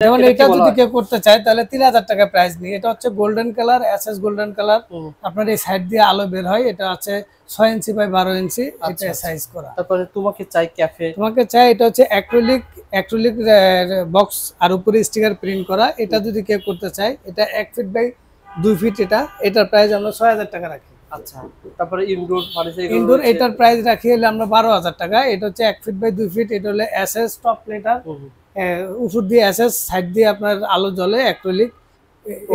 যেমন এটা যদি কেউ করতে চায় তাহলে 3000 টাকা প্রাইস নিয়ে। এটা হচ্ছে golden colour, SS golden colour. আপনার এই সাইড দিয়ে আলো বের হয়। এটা আছে 6 ইঞ্চি বাই 12 ইঞ্চি এটা সাইজ করা। তারপরে তোমাকে চাই ক্যাফে, তোমাকে চাই এটা হচ্ছে অ্যাক্রিলিক বক্স আর উপরে স্টিকার প্রিন্ট করা। এটা যদি কেউ করতে চায় এটা 1 ফিট বাই 2 ফিট। এটার প্রাইস আমরা 6000 টাকা রাখি। আচ্ছা, তারপরে ইনডোর ফার্নিচার, ইনডোর এটার প্রাইস রাখি হলে আমরা 12000 টাকা। এটা হচ্ছে 1 ফিট বাই 2 ফিট। এটা হলো এসএস টপ প্লেটার, উপর দিয়ে এসএস, সাইড দিয়ে আপনার আলো জ্বলে অ্যাক্রিলিক।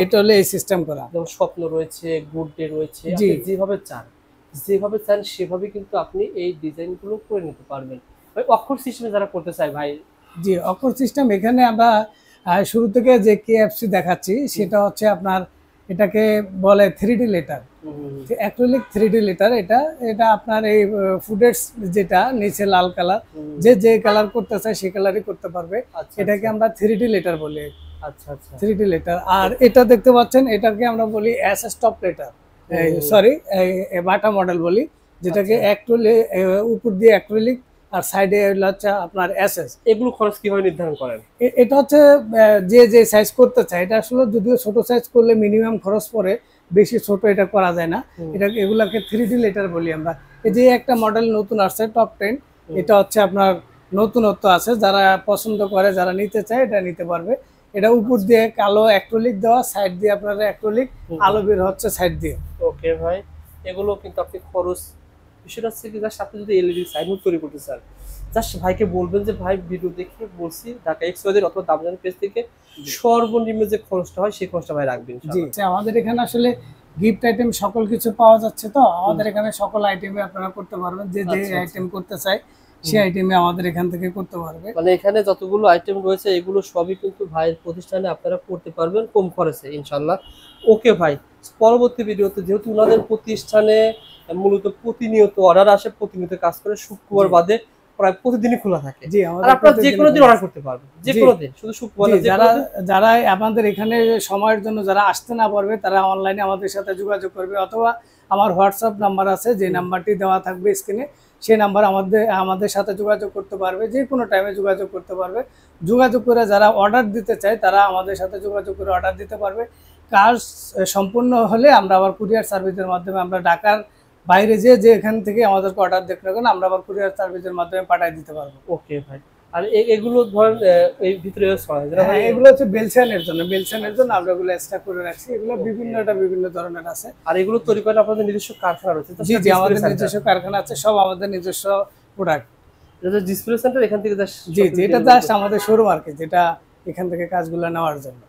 এটা হলো এই সিস্টেম করা। যেমন স্বপ্ন রয়েছে, গুড ডে রয়েছে, আপনি যেভাবে চান সেভাবে কিন্তু আপনি এই ডিজাইনগুলো করে নিতে পারবেন। ভাই অক্ষর সিস্টেমে যারা করতে চায় ভাই, জি অক্ষর সিস্টেম এখানে আমরা শুরু থেকে যে কেএফসি দেখাচ্ছি সেটা হচ্ছে আপনার এটাকে বলে 3D letter, acrylic 3D letter. এটা আপনার এই ফুডের যেটা নিচে লাল কালার, যে কালার করতে চায় সেই কালারই করতে পারবে। এটাকে আমরা 3D লেটার বলি। আচ্ছা আচ্ছা, 3D লেটার। আর এটা দেখতে পাচ্ছেন এটাকে আমরা বলি এসএস টপ লেটার, সরি বাটা মডেল বলি, যেটাকে উপর দিয়ে অ্যাক্রিলিক আর সাইডে হচ্ছে আপনার এসএস। এগুলো খরচ কিভাবে নির্ধারণ করেন? এটা হচ্ছে যে সাইজ করতে চায়। এটা আসলে যদিও ছোট সাইজ করলে মিনিমাম খরচ পড়ে, বেশি ছোট এটা করা যায় না। এগুলাকে 3D লেটার বলি আমরা। এই যে একটা মডেল নতুন আসছে টপ 10, এটা হচ্ছে আপনার নতুনত্ব আছে। যারা পছন্দ করে, যারা নিতে চায় এটা নিতে পারবে। এটা উপর দিয়ে কালো অ্যাক্রিলিক দেওয়া, সাইড দিয়ে আপনার অ্যাক্রিলিক, আলো বের হচ্ছে সাইড দিয়ে। ওকে ভাই, এগুলো কিন্তু আপনি খরচ, বিষয়টা হচ্ছে কি জাস্ট আপনি যদি এলইডি সাইনবোর্ড তৈরি করতে চান, জাস্ট ভাইকে বলবেন যে ভাই ভিডিও দেখে বলছি ঢাকা এক্সওয়াইজেড অথবা দামজান পেজ থেকে সর্বনিম্ন যে খরচটা হয় সেই খরচটা ভাই রাখবেন। জি, আমাদের এখানে আসলে গিফট আইটেম সকল কিছু পাওয়া যাচ্ছে। তো আমাদের এখানে সকল আইটেমে আপনারা করতে পারবেন। যে আইটেম করতে চায় সেই আইটেমে আমাদের এখান থেকে করতে পারবে। মানে এখানে যতগুলো আইটেম রয়েছে এগুলো সবই কিন্তু ভাইয়ের প্রতিষ্ঠানে আপনারা করতে পারবেন কম খরচে ইনশাআল্লাহ। ওকে ভাই, পরবর্তী ভিডিওতে যেহেতু ওনাদের প্রতিষ্ঠানে মূলত প্রতিনিয়ত অর্ডার আসে, প্রতিনিয়ত কাজ করে, শুক্রবার বাদে প্রায় প্রতিদিনই খোলা থাকে। জি, আর আপনারা যে কোনো দিন অর্ডার করতে পারবেন, যে কোনো দিন, শুধু শুক্রবার না। যারা আমাদের এখানে সময়ের জন্য যারা আসতে না পারবে তারা অনলাইনে আমাদের সাথে যোগাযোগ করবে, অথবা আমার হোয়াটসঅ্যাপ নাম্বার আছে, যে নাম্বারটি দেওয়া থাকবে স্ক্রিনে, সেই নাম্বার আমাদের সাথে যোগাযোগ করতে পারবে। যে কোনো টাইমে যোগাযোগ করতে পারবে। যোগাযোগ করে যারা অর্ডার দিতে চায় তারা আমাদের সাথে যোগাযোগ করে অর্ডার দিতে পারবে। কাজ সম্পূর্ণ হলে আমরা আবার কুরিয়ার সার্ভিসের মাধ্যমে, আমরা ঢাকার বাইরে যে এখান থেকে আমাদেরকে অর্ডার দেখতে হবে, আমরা আবার কুরিয়ার সার্ভিসের মাধ্যমে পাঠিয়ে দিতে পারবো। ওকে ভাই, আর এগুলো ধরেন এই ভিতরে এগুলো হচ্ছে বেলসানের জন্য আমরা এগুলো এক্সট্রা করে রাখছি। এগুলো বিভিন্ন ধরনের আছে। আর এগুলো তৈরি করেন আপনাদের নিজস্ব কারখানা রয়েছে? জি, আমাদের নিজস্ব কারখানা আছে, সব আমাদের নিজস্ব প্রোডাক্ট। ডিসপ্লে সেন্টার এখান থেকে জি, এটা জাস্ট আমাদের শোরুম আর কি, যেটা এখান থেকে কাজগুলো নেওয়ার জন্য।